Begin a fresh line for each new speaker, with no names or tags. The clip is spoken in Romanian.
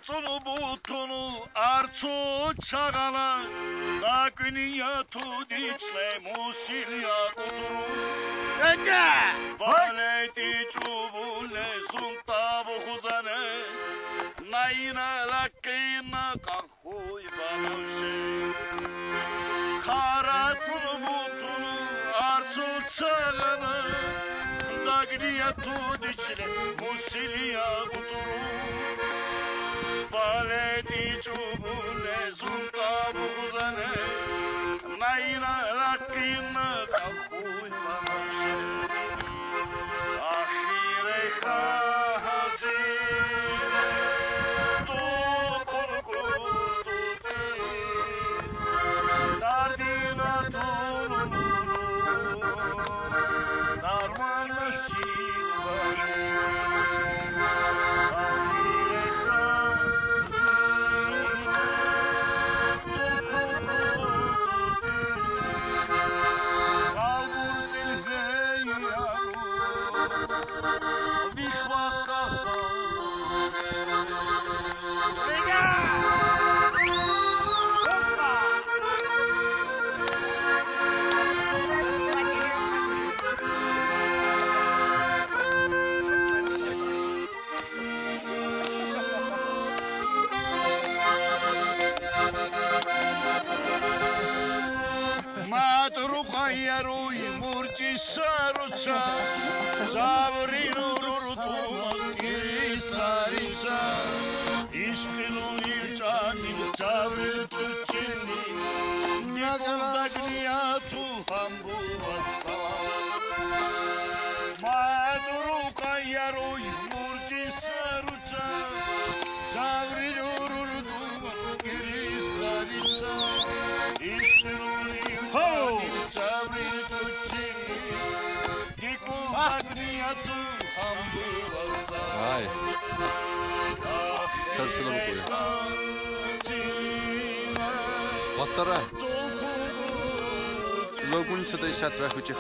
Arțul butunu, arțul çağala, da günya tu diçle musilia kuduru.
Enge!
Baleti çubule sunta buhuzane, nayina lakkina kahuy babuşe. Arțul butunu, arțul çağala, da günya tu diçle musilia kuduru. Baleti çubuğune sunta buhuzane, nayina lakkina kahuy babuşe. Ahire hazin, dokun kututi, dardina durulu, darmanla şivane. Yaruy murci saruchas, zavrinururutuma kirisarichas, işkilunir canil çavril çuçini, nikuldagniyatu hambu vassavat. Madruka yaruy murci saruchas, zavrinururutuma kirisarichas, işkilunir canil çavril çuçini, nikuldagniyatu hambu vassavat.
Vay. Tersine mi koyuyor? Vattara. Logun çaday şatra hücü